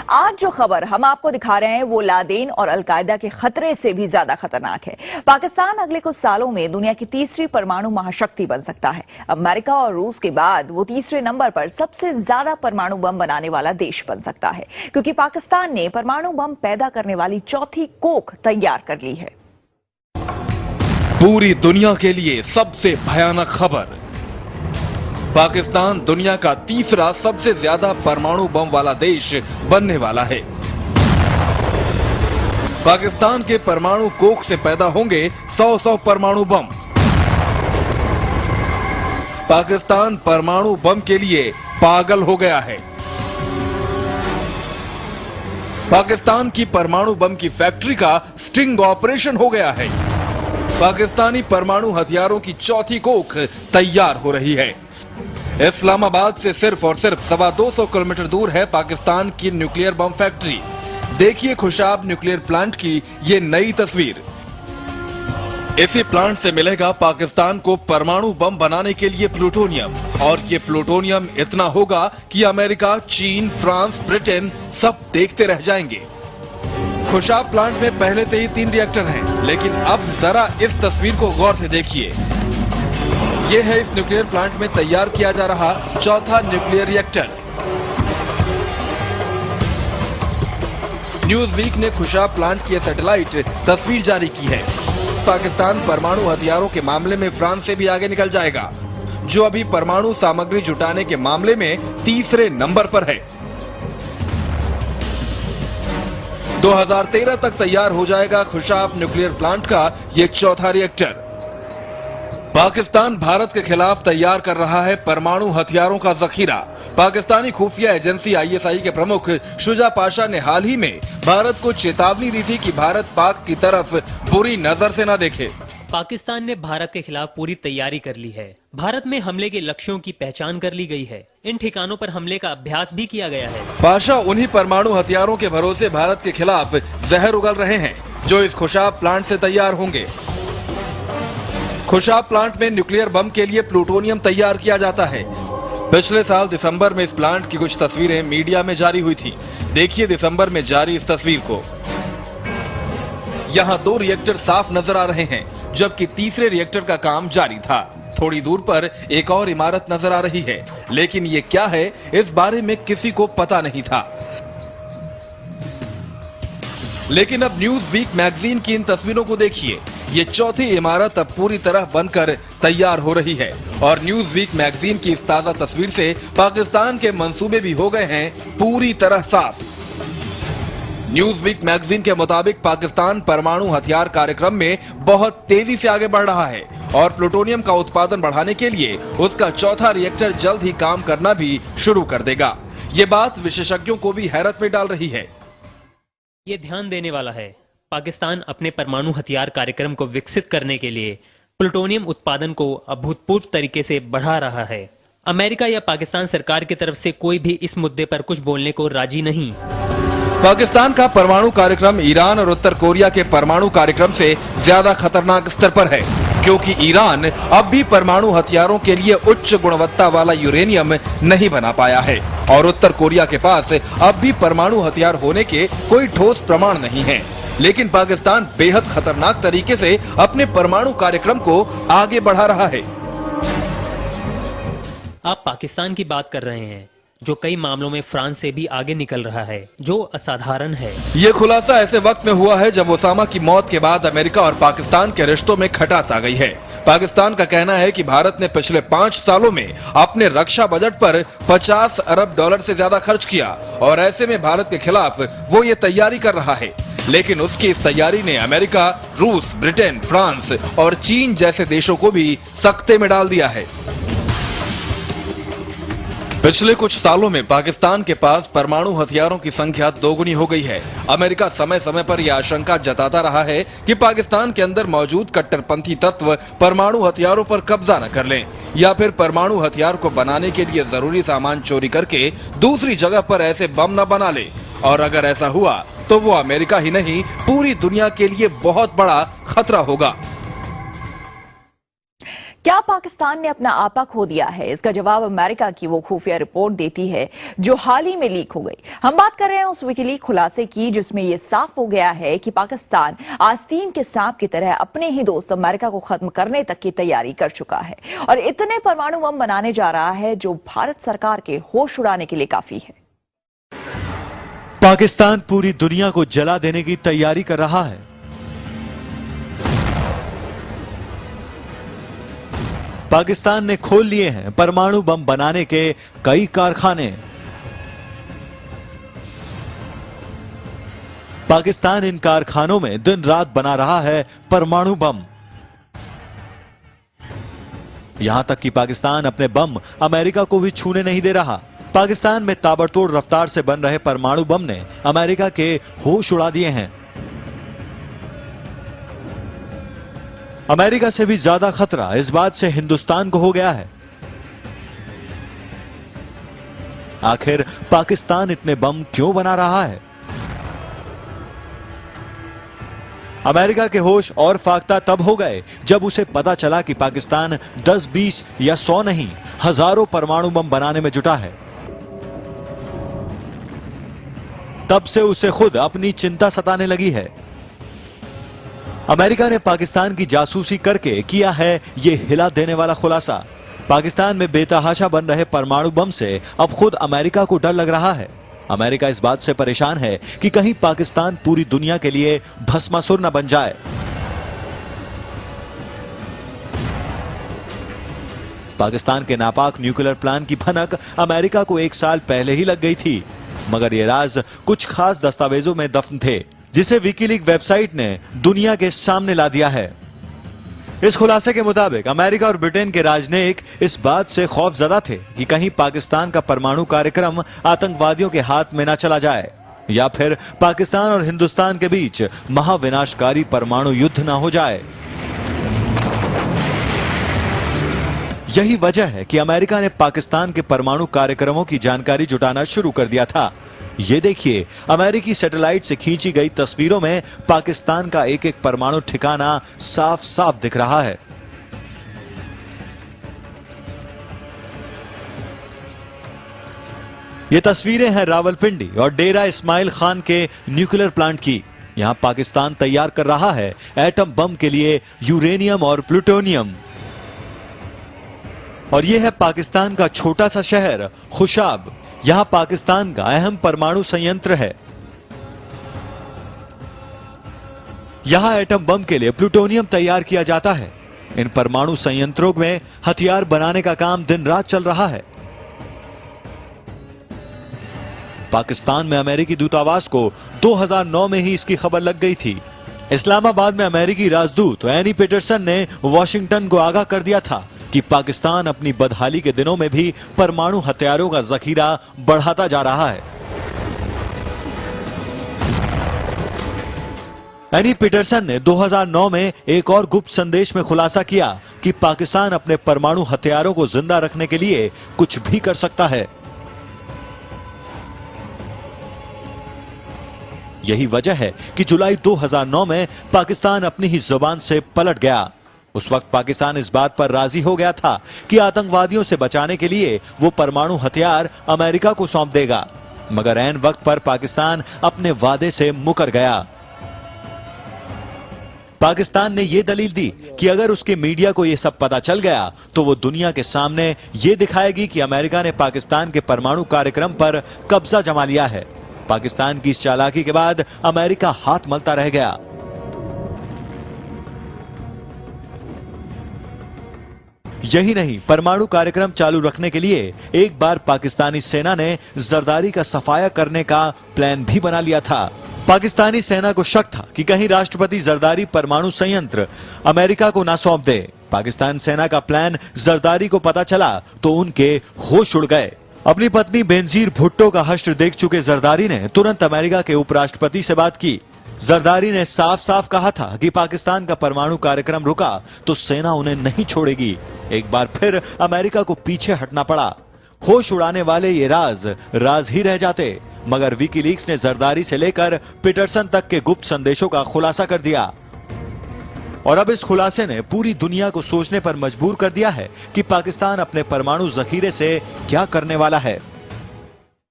आज जो खबर हम आपको दिखा रहे हैं वो लादेन और अलकायदा के खतरे से भी ज्यादा खतरनाक है। पाकिस्तान अगले कुछ सालों में दुनिया की तीसरी परमाणु महाशक्ति बन सकता है। अमेरिका और रूस के बाद वो तीसरे नंबर पर सबसे ज्यादा परमाणु बम बनाने वाला देश बन सकता है, क्योंकि पाकिस्तान ने परमाणु बम पैदा करने वाली चौथी कोख तैयार कर ली है। पूरी दुनिया के लिए सबसे भयानक खबर, पाकिस्तान दुनिया का तीसरा सबसे ज्यादा परमाणु बम वाला देश बनने वाला है। पाकिस्तान के परमाणु कोख से पैदा होंगे 100 परमाणु बम। पाकिस्तान परमाणु बम के लिए पागल हो गया है। पाकिस्तान की परमाणु बम की फैक्ट्री का स्टिंग ऑपरेशन हो गया है। पाकिस्तानी परमाणु हथियारों की चौथी कोख तैयार हो रही है। इस्लामाबाद से सिर्फ और सिर्फ 225 किलोमीटर दूर है पाकिस्तान की न्यूक्लियर बम फैक्ट्री। देखिए खुशाब न्यूक्लियर प्लांट की ये नई तस्वीर। इसी प्लांट से मिलेगा पाकिस्तान को परमाणु बम बनाने के लिए प्लूटोनियम, और ये प्लूटोनियम इतना होगा कि अमेरिका, चीन, फ्रांस, ब्रिटेन सब देखते रह जाएंगे। खुशाब प्लांट में पहले से ही 3 रिएक्टर हैं, लेकिन अब जरा इस तस्वीर को गौर से देखिए। ये है इस न्यूक्लियर प्लांट में तैयार किया जा रहा चौथा न्यूक्लियर रिएक्टर। न्यूज वीक ने खुशाब प्लांट की सैटेलाइट तस्वीर जारी की है। पाकिस्तान परमाणु हथियारों के मामले में फ्रांस से भी आगे निकल जाएगा, जो अभी परमाणु सामग्री जुटाने के मामले में तीसरे नंबर पर है। 2013 तक तैयार हो जाएगा खुशाब न्यूक्लियर प्लांट का ये चौथा रिएक्टर। पाकिस्तान भारत के खिलाफ तैयार कर रहा है परमाणु हथियारों का जखीरा। पाकिस्तानी खुफिया एजेंसी ISI के प्रमुख शुजा पाशा ने हाल ही में भारत को चेतावनी दी थी कि भारत पाक की तरफ बुरी नजर से न देखे। पाकिस्तान ने भारत के खिलाफ पूरी तैयारी कर ली है। भारत में हमले के लक्ष्यों की पहचान कर ली गई है। इन ठिकानों पर हमले का अभ्यास भी किया गया है। पाशा उन्हीं परमाणु हथियारों के भरोसे भारत के खिलाफ जहर उगल रहे हैं, जो इस खुशाब प्लांट से तैयार होंगे। खुशाब प्लांट में न्यूक्लियर बम के लिए प्लूटोनियम तैयार किया जाता है। पिछले साल दिसंबर में इस प्लांट की कुछ तस्वीरें मीडिया में जारी हुई थी। देखिए दिसंबर में जारी इस तस्वीर को। यहाँ 2 रिएक्टर साफ नजर आ रहे हैं, जबकि तीसरे रिएक्टर का काम जारी था। थोड़ी दूर पर एक और इमारत नजर आ रही है, लेकिन ये क्या है इस बारे में किसी को पता नहीं था। लेकिन अब न्यूज वीक मैगजीन की इन तस्वीरों को देखिए। ये चौथी इमारत अब पूरी तरह बनकर तैयार हो रही है, और न्यूज वीक मैगजीन की इस ताजा तस्वीर से पाकिस्तान के मंसूबे भी हो गए हैं पूरी तरह साफ। न्यूज वीक मैगजीन के मुताबिक पाकिस्तान परमाणु हथियार कार्यक्रम में बहुत तेजी से आगे बढ़ रहा है, और प्लूटोनियम का उत्पादन बढ़ाने के लिए उसका चौथा रिएक्टर जल्द ही काम करना भी शुरू कर देगा। ये बात विशेषज्ञों को भी हैरत में डाल रही है। ये ध्यान देने वाला है, पाकिस्तान अपने परमाणु हथियार कार्यक्रम को विकसित करने के लिए प्लूटोनियम उत्पादन को अभूतपूर्व तरीके से बढ़ा रहा है। अमेरिका या पाकिस्तान सरकार की तरफ से कोई भी इस मुद्दे पर कुछ बोलने को राजी नहीं। पाकिस्तान का परमाणु कार्यक्रम ईरान और उत्तर कोरिया के परमाणु कार्यक्रम से ज्यादा खतरनाक स्तर पर है, क्योंकि ईरान अब भी परमाणु हथियारों के लिए उच्च गुणवत्ता वाला यूरेनियम नहीं बना पाया है, और उत्तर कोरिया के पास अब भी परमाणु हथियार होने के कोई ठोस प्रमाण नहीं है। लेकिन पाकिस्तान बेहद खतरनाक तरीके से अपने परमाणु कार्यक्रम को आगे बढ़ा रहा है। आप पाकिस्तान की बात कर रहे हैं, जो कई मामलों में फ्रांस से भी आगे निकल रहा है, जो असाधारण है। ये खुलासा ऐसे वक्त में हुआ है जब ओसामा की मौत के बाद अमेरिका और पाकिस्तान के रिश्तों में खटास आ गई है। पाकिस्तान का कहना है कि भारत ने पिछले 5 सालों में अपने रक्षा बजट पर $50 अरब से ज्यादा खर्च किया, और ऐसे में भारत के खिलाफ वो ये तैयारी कर रहा है। लेकिन उसकी इस तैयारी ने अमेरिका, रूस, ब्रिटेन, फ्रांस और चीन जैसे देशों को भी सख्ते में डाल दिया है। पिछले कुछ सालों में पाकिस्तान के पास परमाणु हथियारों की संख्या 2 गुनी हो गई है। अमेरिका समय समय पर यह आशंका जताता रहा है कि पाकिस्तान के अंदर मौजूद कट्टरपंथी तत्व परमाणु हथियारों पर कब्जा न कर लें, या फिर परमाणु हथियार को बनाने के लिए जरूरी सामान चोरी करके दूसरी जगह पर ऐसे बम न बना ले। और अगर ऐसा हुआ तो वो अमेरिका ही नहीं, पूरी दुनिया के लिए बहुत बड़ा खतरा होगा। क्या पाकिस्तान ने अपना आपा खो दिया है? इसका जवाब अमेरिका की वो खुफिया रिपोर्ट देती है जो हाल ही में लीक हो गई। हम बात कर रहे हैं उस विकीलीक खुलासे की जिसमें यह साफ हो गया है कि पाकिस्तान आस्तीन के सांप की तरह अपने ही दोस्त अमेरिका को खत्म करने तक की तैयारी कर चुका है और इतने परमाणु बम बनाने जा रहा है जो भारत सरकार के होश उड़ाने के लिए काफी है। पाकिस्तान पूरी दुनिया को जला देने की तैयारी कर रहा है। पाकिस्तान ने खोल लिए हैं परमाणु बम बनाने के कई कारखाने। पाकिस्तान इन कारखानों में दिन रात बना रहा है परमाणु बम। यहां तक कि पाकिस्तान अपने बम अमेरिका को भी छूने नहीं दे रहा। पाकिस्तान में ताबड़तोड़ रफ्तार से बन रहे परमाणु बम ने अमेरिका के होश उड़ा दिए हैं। अमेरिका से भी ज्यादा खतरा इस बात से हिंदुस्तान को हो गया है। आखिर पाकिस्तान इतने बम क्यों बना रहा है? अमेरिका के होश और फाख्ता तब हो गए जब उसे पता चला कि पाकिस्तान 10, 20 या 100 नहीं, हजारों परमाणु बम बनाने में जुटा है। तब से उसे खुद अपनी चिंता सताने लगी है। अमेरिका ने पाकिस्तान की जासूसी करके किया है यह हिला देने वाला खुलासा। पाकिस्तान में बेतहाशा बन रहे परमाणु बम से अब खुद अमेरिका को डर लग रहा है। अमेरिका इस बात से परेशान है कि कहीं पाकिस्तान पूरी दुनिया के लिए भस्मासुर न बन जाए। पाकिस्तान के नापाक न्यूक्लियर प्लान की भनक अमेरिका को 1 साल पहले ही लग गई थी, मगर ये राज कुछ खास दस्तावेजों में दफन थे जिसे विकीलीक वेबसाइट ने दुनिया के सामने ला दिया है। इस खुलासे के मुताबिक अमेरिका और ब्रिटेन के राजनयिक इस बात से खौफजदा थे कि कहीं पाकिस्तान का परमाणु कार्यक्रम आतंकवादियों के हाथ में न चला जाए या फिर पाकिस्तान और हिंदुस्तान के बीच महाविनाशकारी परमाणु युद्ध न हो जाए। यही वजह है कि अमेरिका ने पाकिस्तान के परमाणु कार्यक्रमों की जानकारी जुटाना शुरू कर दिया था। ये देखिए, अमेरिकी सैटेलाइट से खींची गई तस्वीरों में पाकिस्तान का एक एक परमाणु ठिकाना साफ साफ दिख रहा है। ये तस्वीरें हैं रावलपिंडी और डेरा इस्माइल खान के न्यूक्लियर प्लांट की। यहां पाकिस्तान तैयार कर रहा है एटम बम के लिए यूरेनियम और प्लूटोनियम। और यह है पाकिस्तान का छोटा सा शहर खुशाब। यहां पाकिस्तान का अहम परमाणु संयंत्र है। यहां एटम बम के लिए प्लूटोनियम तैयार किया जाता है। इन परमाणु संयंत्रों में हथियार बनाने का काम दिन रात चल रहा है। पाकिस्तान में अमेरिकी दूतावास को 2009 में ही इसकी खबर लग गई थी। इस्लामाबाद में अमेरिकी राजदूत एनी पीटरसन ने वॉशिंगटन को आगाह कर दिया था कि पाकिस्तान अपनी बदहाली के दिनों में भी परमाणु हथियारों का जखीरा बढ़ाता जा रहा है। एनी पीटरसन ने 2009 में एक और गुप्त संदेश में खुलासा किया कि पाकिस्तान अपने परमाणु हथियारों को जिंदा रखने के लिए कुछ भी कर सकता है। यही वजह है कि जुलाई 2009 में पाकिस्तान अपनी ही जुबान से पलट गया। उस वक्त पाकिस्तान इस बात पर राजी हो गया था कि आतंकवादियों से बचाने के लिए वो परमाणु हथियार अमेरिका को सौंप देगा, मगर ऐन वक्त पर पाकिस्तान अपने वादे से मुकर गया। पाकिस्तान ने यह दलील दी कि अगर उसके मीडिया को यह सब पता चल गया तो वो दुनिया के सामने यह दिखाएगी कि अमेरिका ने पाकिस्तान के परमाणु कार्यक्रम पर कब्जा जमा लिया है। पाकिस्तान की इस चालाकी के बाद अमेरिका हाथ मलता रह गया। यही नहीं, परमाणु कार्यक्रम चालू रखने के लिए एक बार पाकिस्तानी सेना ने जरदारी का सफाया करने का प्लान भी बना लिया था। पाकिस्तानी सेना को शक था कि कहीं राष्ट्रपति जरदारी परमाणु संयंत्र अमेरिका को ना सौंप दे। पाकिस्तान सेना का प्लान जरदारी को पता चला तो उनके होश उड़ गए। अपनी पत्नी बेनजीर भुट्टो का हश्र देख चुके जरदारी ने तुरंत अमेरिका के उपराष्ट्रपति से बात की। जरदारी ने साफ साफ कहा था कि पाकिस्तान का परमाणु कार्यक्रम रुका तो सेना उन्हें नहीं छोड़ेगी। एक बार फिर अमेरिका को पीछे हटना पड़ा। होश उड़ाने वाले ये राज ही रह जाते, मगर विकीलीक्स ने जरदारी से लेकर पीटरसन तक के गुप्त संदेशों का खुलासा कर दिया और अब इस खुलासे ने पूरी दुनिया को सोचने पर मजबूर कर दिया है कि पाकिस्तान अपने परमाणु जखीरे से क्या करने वाला है।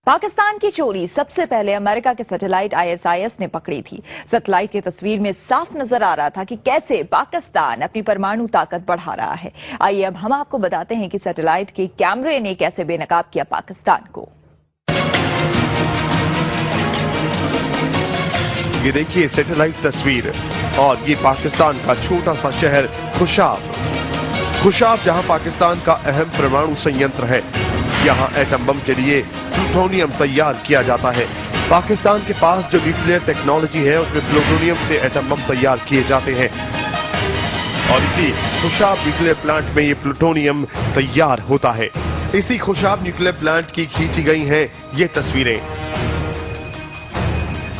पाकिस्तान की चोरी सबसे पहले अमेरिका के सैटेलाइट ISIS ने पकड़ी थी। सैटेलाइट की तस्वीर में साफ नजर आ रहा था कि कैसे पाकिस्तान अपनी परमाणु ताकत बढ़ा रहा है। आइए अब हम आपको बताते हैं कि सैटेलाइट के कैमरे ने कैसे बेनकाब किया पाकिस्तान को। ये देखिए सैटेलाइट तस्वीर, और ये पाकिस्तान का छोटा सा शहर खुशाब जहां पाकिस्तान का अहम परमाणु संयंत्र है। यहाँ एटम बम के लिए प्लूटोनियम तैयार किया जाता है। पाकिस्तान के पास जो न्यूक्लियर टेक्नोलॉजी है उसमें प्लूटोनियम से एटम बम तैयार किए जाते हैं, और इसी खुशाब न्यूक्लियर प्लांट में ये प्लूटोनियम तैयार होता है। इसी खुशाब न्यूक्लियर प्लांट की खींची गई हैं ये तस्वीरें।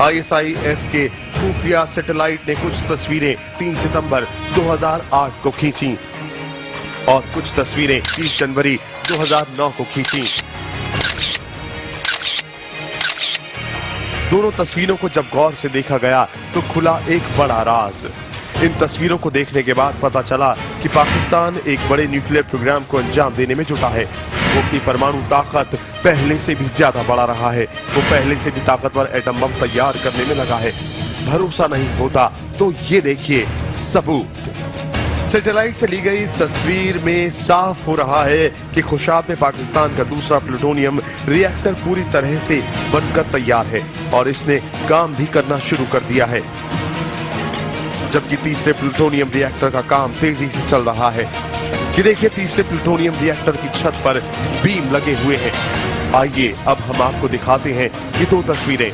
ISIS के खुफिया सैटेलाइट ने कुछ तस्वीरें 3 सितंबर 2008 को खींची और कुछ तस्वीरें 30 जनवरी 2009 को खींची। दोनों तस्वीरों को जब गौर से देखा गया तो खुला एक बड़ा राज। इन तस्वीरों को देखने के बाद पता चला कि पाकिस्तान एक बड़े न्यूक्लियर प्रोग्राम को अंजाम देने में जुटा है। वो अपनी परमाणु ताकत पहले से भी ज्यादा बढ़ा रहा है। वो पहले से भी ताकतवर एटम बम तैयार करने में लगा है। भरोसा नहीं होता तो ये देखिए सबूत। सैटेलाइट से ली गई इस तस्वीर में साफ हो रहा है कि खुशाब में पाकिस्तान का दूसरा प्लूटोनियम रिएक्टर पूरी तरह से बनकर तैयार है और इसने काम भी करना शुरू कर दिया है, जबकि तीसरे प्लूटोनियम रिएक्टर का काम तेजी से चल रहा है। ये देखिए तीसरे प्लूटोनियम रिएक्टर की छत पर बीम लगे हुए हैं। आइए अब हम आपको दिखाते हैं ये दो तस्वीरें।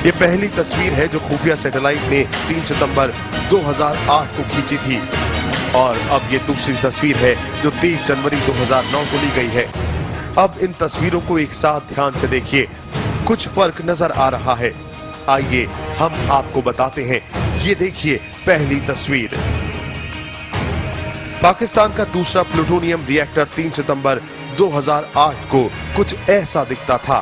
ये पहली तस्वीर है जो खुफिया सैटेलाइट ने 3 सितंबर 2008 को खींची थी, और अब ये दूसरी तस्वीर है जो 30 जनवरी 2009 को ली गई है। अब इन तस्वीरों को एक साथ ध्यान से देखिए, कुछ फर्क नजर आ रहा है। आइए हम आपको बताते हैं। ये देखिए पहली तस्वीर, पाकिस्तान का दूसरा प्लूटोनियम रिएक्टर 3 सितंबर 2008 को कुछ ऐसा दिखता था,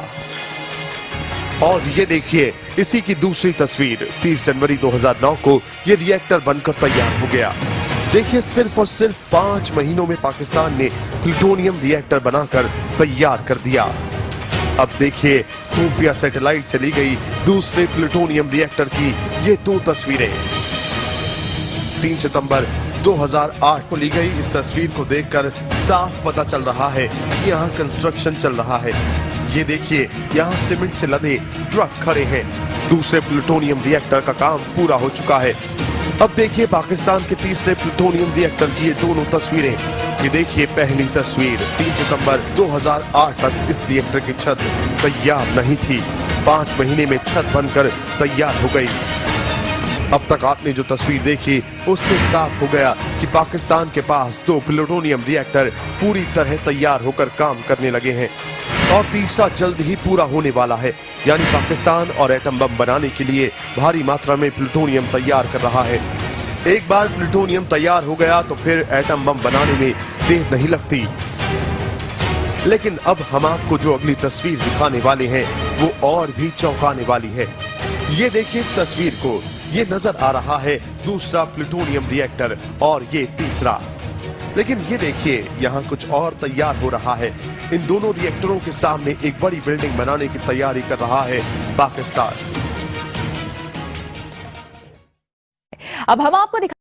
और ये देखिए इसी की दूसरी तस्वीर 30 जनवरी 2009 को ये रिएक्टर बनकर तैयार हो गया। देखिए सिर्फ और सिर्फ 5 महीनों में पाकिस्तान ने प्लूटोनियम रिएक्टर बनाकर तैयार कर दिया। अब देखिए खुफिया सैटेलाइट से ली गई दूसरे प्लूटोनियम रिएक्टर की ये दो तस्वीरें 3 सितंबर 2008 को ली गई। इस तस्वीर को देखकर साफ पता चल रहा है कि यहाँ कंस्ट्रक्शन चल रहा है। ये देखिए यहाँ सीमेंट से लदे ट्रक खड़े हैं। दूसरे प्लूटोनियम रिएक्टर का काम पूरा हो चुका है। अब देखिए पाकिस्तान के तीसरे प्लूटोनियम रिएक्टर की ये दोनों तस्वीरें। ये देखिए पहली तस्वीर 3 सितंबर 2008 तक इस रिएक्टर की छत तैयार नहीं थी। 5 महीने में छत बनकर तैयार हो गई। अब तक आपने जो तस्वीर देखी उससे साफ हो गया कि पाकिस्तान के पास 2 प्लूटोनियम रिएक्टर पूरी तरह तैयार होकर काम करने लगे हैं, और तीसरा जल्द ही पूरा होने वाला है। यानी पाकिस्तान और एटम बम बनाने के लिए भारी मात्रा में प्लूटोनियम तैयार कर रहा है। एक बार प्लूटोनियम तैयार हो गया तो फिर एटम बम बनाने में देर नहीं लगती। लेकिन अब हम आपको जो अगली तस्वीर दिखाने वाले हैं वो और भी चौंकाने वाली है। ये देखिए इस तस्वीर को, ये नजर आ रहा है दूसरा प्लूटोनियम रिएक्टर और ये तीसरा। लेकिन ये देखिए यहाँ कुछ और तैयार हो रहा है। इन दोनों रिएक्टरों के सामने एक बड़ी बिल्डिंग बनाने की तैयारी कर रहा है पाकिस्तान। अब हम आपको